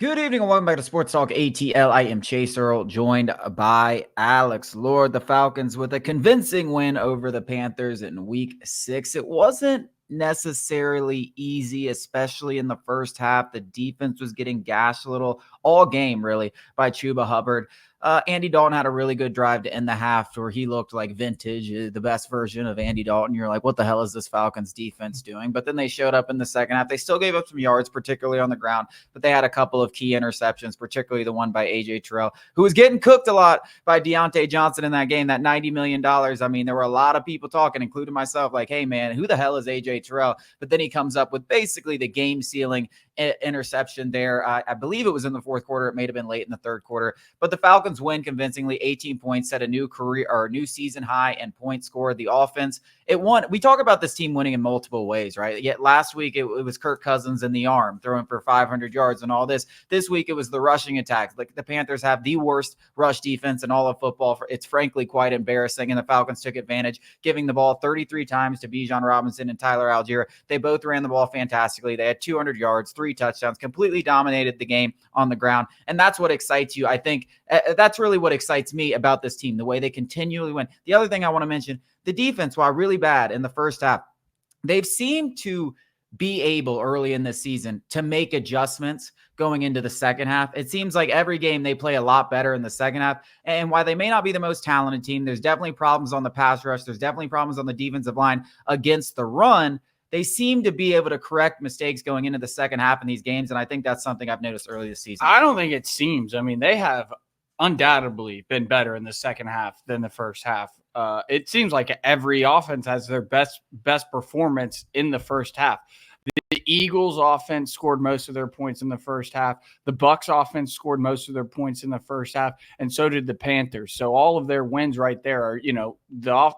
Good evening and welcome back to Sports Talk ATL. I am Chase Earl, joined by Alex Lord. The Falcons with a convincing win over the Panthers in Week 6. It wasn't necessarily easy, especially in the first half. The defense was getting gashed a little all game, really, by Chuba Hubbard. Andy Dalton had a really good drive to end the half where he looked like vintage, the best version of Andy Dalton. You're like, what the hell is this Falcons defense doing? But then they showed up in the second half. They still gave up some yards, particularly on the ground, but they had a couple of key interceptions, particularly the one by A.J. Terrell, who was getting cooked a lot by Deontay Johnson in that game, that $90 million. I mean, there were a lot of people talking, including myself, like, hey, man, who the hell is A.J. Terrell? But then he comes up with basically the game-sealing interception there. I believe it was in the fourth quarter. It may have been late in the third quarter, but the Falcons win convincingly. 18 points, set a new career or new season high in points scored. The offense, it won. We talk about this team winning in multiple ways, right? Yet last week it was Kirk Cousins in the arm throwing for 500 yards and all this. This week it was the rushing attacks. Like, the Panthers have the worst rush defense in all of football. It's frankly quite embarrassing, and the Falcons took advantage, giving the ball 33 times to Bijan Robinson and Tyler Algier. They both ran the ball fantastically. They had 200 yards, 3 touchdowns, completely dominated the game on the ground. And that's what excites you. I think that's really what excites me about this team, the way they continually win. The other thing I want to mention, the defense, while really bad in the first half, they've seemed to be able early in this season to make adjustments going into the second half. It seems like every game they play a lot better in the second half. And while they may not be the most talented team, there's definitely problems on the pass rush. There's definitely problems on the defensive line against the run. They seem to be able to correct mistakes going into the second half in these games, and I think that's something I've noticed early this season. I don't think it seems. I mean, they have undoubtedly been better in the second half than the first half. It seems like every offense has their best performance in the first half. The Eagles offense scored most of their points in the first half. The Bucks offense scored most of their points in the first half, and so did the Panthers. So all of their wins right there are,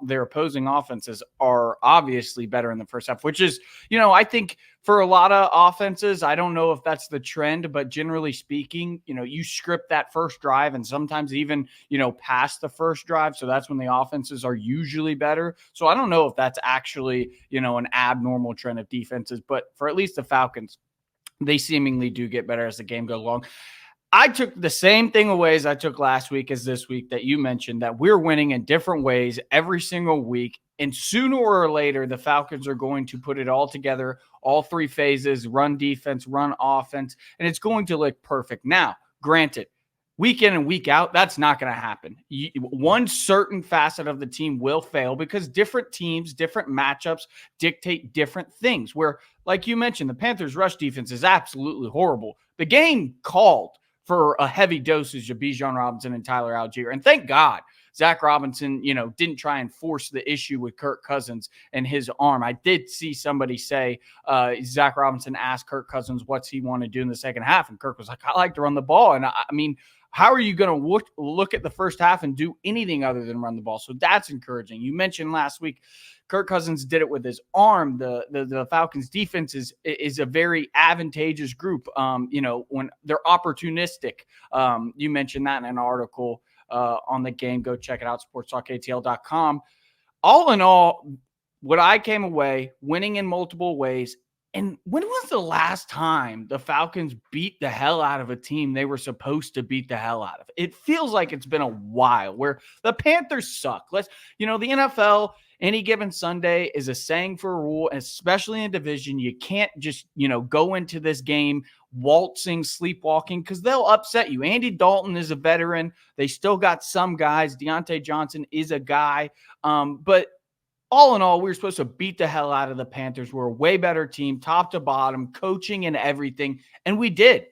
their opposing offenses are obviously better in the first half, which is, I think for a lot of offenses, I don't know if that's the trend, but generally speaking, you script that first drive and sometimes even, past the first drive. So that's when the offenses are usually better. So I don't know if that's actually, an abnormal trend of defenses, but for at least the Falcons, they seemingly do get better as the game goes along. I took the same thing away as I took last week as this week that you mentioned, that we're winning in different ways every single week. And sooner or later, the Falcons are going to put it all together, all three phases, run defense, run offense, and it's going to look perfect. Now, granted, week in and week out, that's not going to happen. One certain facet of the team will fail because different teams, different matchups dictate different things. Where, like you mentioned, the Panthers' rush defense is absolutely horrible. The game called for a heavy dosage of Bijan Robinson and Tyler Algier. And thank God Zach Robinson, didn't try and force the issue with Kirk Cousins and his arm. I did see somebody say Zach Robinson asked Kirk Cousins what's he want to do in the second half. And Kirk was like, I like to run the ball. And I mean, how are you going to look at the first half and do anything other than run the ball? So that's encouraging. You mentioned last week, Kirk Cousins did it with his arm. The Falcons defense is a very advantageous group. When they're opportunistic. You mentioned that in an article on the game. Go check it out, sportstalkatl.com. All in all, what I came away winning in multiple ways. And when was the last time the Falcons beat the hell out of a team they were supposed to beat the hell out of? It feels like it's been a while where the Panthers suck. The NFL, any given Sunday is a saying for a rule, especially in division. You can't just, go into this game waltzing, sleepwalking, because they'll upset you. Andy Dalton is a veteran. They still got some guys. Deontay Johnson is a guy. But all in all, we were supposed to beat the hell out of the Panthers. We're a way better team, top to bottom, coaching and everything. And we did.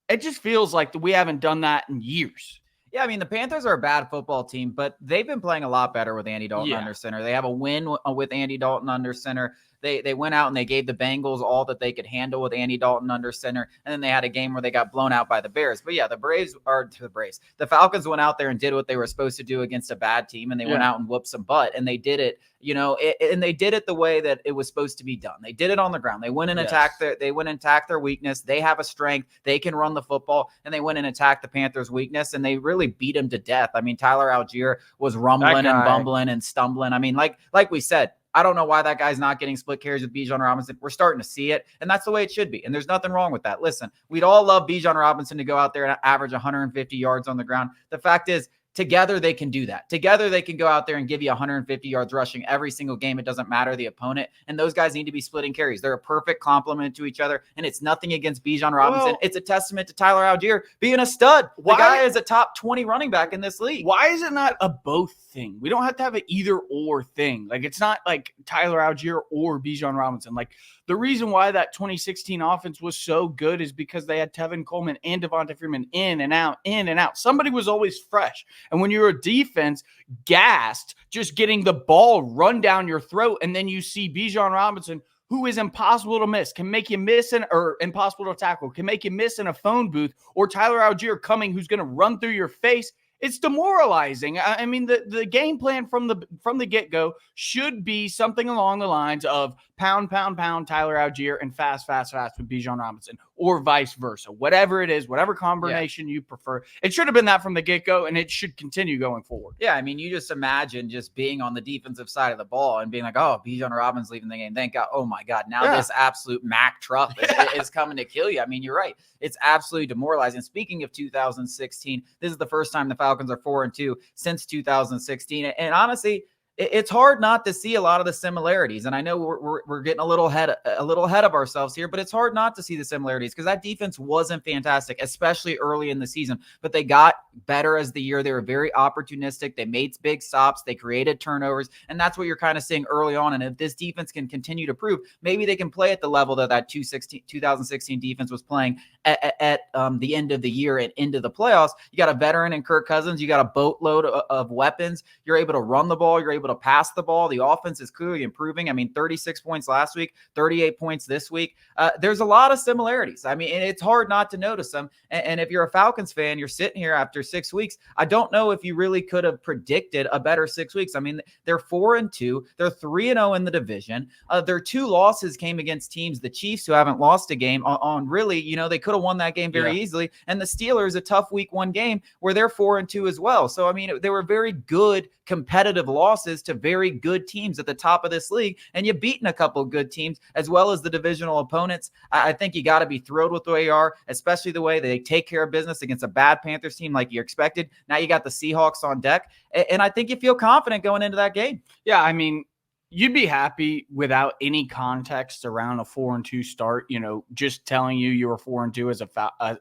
It just feels like we haven't done that in years. Yeah, I mean, the Panthers are a bad football team, but they've been playing a lot better with Andy Dalton under center. They have a win with Andy Dalton under center. They went out and they gave the Bengals all that they could handle with Andy Dalton under center, and then they had a game where they got blown out by the Bears. But yeah, the Falcons went out there and did what they were supposed to do against a bad team, and they went out and whooped some butt, and they did it, and they did it the way that it was supposed to be done. They did it on the ground. They went and attacked their weakness. They have a strength. They can run the football, and they went and attacked the Panthers' weakness, and they really beat them to death. I mean, Tyler Algier was rumbling and bumbling and stumbling. I mean, like we said, I don't know why that guy's not getting split carries with Bijan Robinson. We're starting to see it, and that's the way it should be. And there's nothing wrong with that. Listen, we'd all love Bijan Robinson to go out there and average 150 yards on the ground. The fact is, together, they can do that. Together, they can go out there and give you 150 yards rushing every single game. It doesn't matter the opponent. And those guys need to be splitting carries. They're a perfect complement to each other. And it's nothing against Bijan Robinson. Well, it's a testament to Tyler Algier being a stud. The guy is a top 20 running back in this league. Why is it not a both thing? We don't have to have an either or thing. Like, it's not like Tyler Algier or Bijan Robinson. Like, the reason why that 2016 offense was so good is because they had Tevin Coleman and Devonta Freeman in and out, in and out. Somebody was always fresh. And when you're a defense gassed, just getting the ball run down your throat, and then you see Bijan Robinson, who is impossible to miss, can make you miss or impossible to tackle, can make you miss in a phone booth, or Tyler Algier coming who's going to run through your face. It's demoralizing. I mean, the game plan from the get-go should be something along the lines of pound, Tyler Algier, and fast with Bijan Robinson, or vice versa. Whatever it is, whatever combination you prefer. It should have been that from the get-go, and it should continue going forward. Yeah, I mean, you just imagine just being on the defensive side of the ball and being like, oh, Bijan Robinson's leaving the game. Thank God. Oh, my God. Now this absolute Mack truck is coming to kill you. I mean, you're right. It's absolutely demoralizing. Speaking of 2016, this is the first time the Falcons are 4-2 since 2016. And honestly, it's hard not to see a lot of the similarities. And I know we're getting a little ahead of ourselves here, but it's hard not to see the similarities because that defense wasn't fantastic, especially early in the season. But they got better as the year. They were very opportunistic. They made big stops. They created turnovers. And that's what you're kind of seeing early on. And if this defense can continue to prove, maybe they can play at the level that 2016 defense was playing at the end of the year and into the playoffs. You got a veteran in Kirk Cousins. You got a boatload of weapons. You're able to run the ball. You're able to pass the ball. The offense is clearly improving. I mean, 36 points last week, 38 points this week. There's a lot of similarities. I mean, it's hard not to notice them. And if you're a Falcons fan, you're sitting here after 6 weeks. I don't know if you really could have predicted a better 6 weeks. I mean, they're 4-2. They're 3-0 in the division. Their 2 losses came against teams, the Chiefs, who haven't lost a game on really, they could have won that game very easily. And the Steelers, a tough week 1 game where they're 4-2 as well. So, I mean, they were very good competitive losses to very good teams at the top of this league, and you've beaten a couple of good teams as well as the divisional opponents. I think you got to be thrilled with the way you are, especially the way they take care of business against a bad Panthers team like you expected. Now you got the Seahawks on deck, and I think you feel confident going into that game. Yeah, I mean, you'd be happy without any context around a 4-2 start. Just telling you were 4-2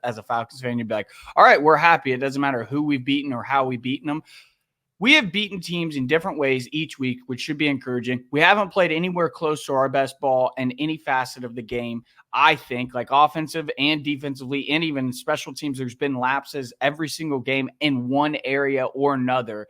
as a Falcons fan, you'd be like, all right, we're happy. It doesn't matter who we've beaten or how we've beaten them. We have beaten teams in different ways each week, which should be encouraging. We haven't played anywhere close to our best ball in any facet of the game. I think, like offensive and defensively, and even special teams, there's been lapses every single game in one area or another.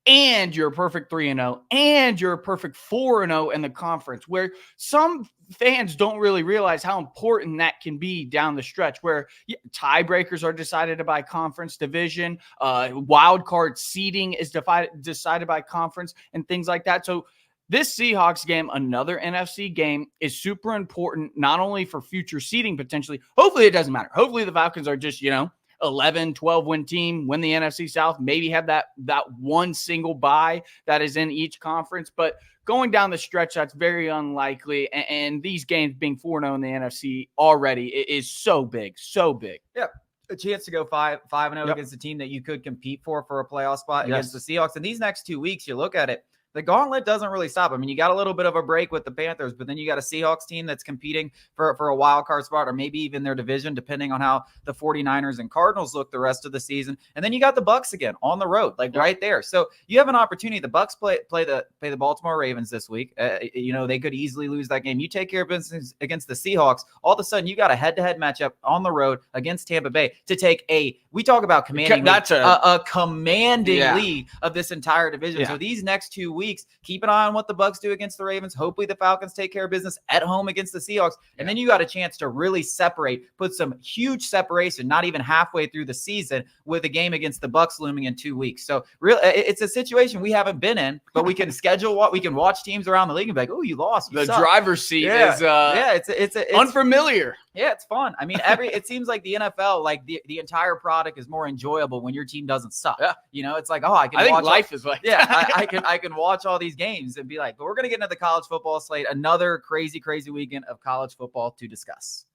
And you're a perfect 3-0, and you're a perfect 4-0 in the conference, where some fans don't really realize how important that can be down the stretch, where tiebreakers are decided by conference, division, wild card seeding is decided by conference, and things like that. So this Seahawks game, another NFC game, is super important, not only for future seeding potentially. Hopefully it doesn't matter. Hopefully the Falcons are just, 11, 12-win team, win the NFC South, maybe have that one single bye that is in each conference. But going down the stretch, that's very unlikely. And these games being 4-0 in the NFC already is so big, so big. Yeah. A chance to go 5-0 against a team that you could compete for a playoff spot against the Seahawks. And these next 2 weeks, you look at it, the gauntlet doesn't really stop. I mean, you got a little bit of a break with the Panthers, but then you got a Seahawks team that's competing for a wild card spot, or maybe even their division, depending on how the 49ers and Cardinals look the rest of the season. And then you got the Bucs again on the road, right there. So you have an opportunity. The Bucs play the Baltimore Ravens this week. They could easily lose that game. You take care of business against the Seahawks. All of a sudden, you got a head-to-head matchup on the road against Tampa Bay to take we talk about commanding. That's a commanding lead of this entire division. Yeah. So these next 2 weeks, keep an eye on what the Bucs do against the Ravens. Hopefully the Falcons take care of business at home against the Seahawks. And then you got a chance to really put some huge separation, not even halfway through the season, with a game against the Bucs looming in 2 weeks. So it's a situation we haven't been in, but we can we can watch teams around the league and be like, oh, you lost. The driver's seat is it's unfamiliar. Yeah, it's fun. I mean, it seems like the NFL, like the entire product is more enjoyable when your team doesn't suck. Yeah. You know, it's like, oh, I think life is like that. I can watch all these games and be like, but we're gonna get into the college football slate. Another crazy weekend of college football to discuss.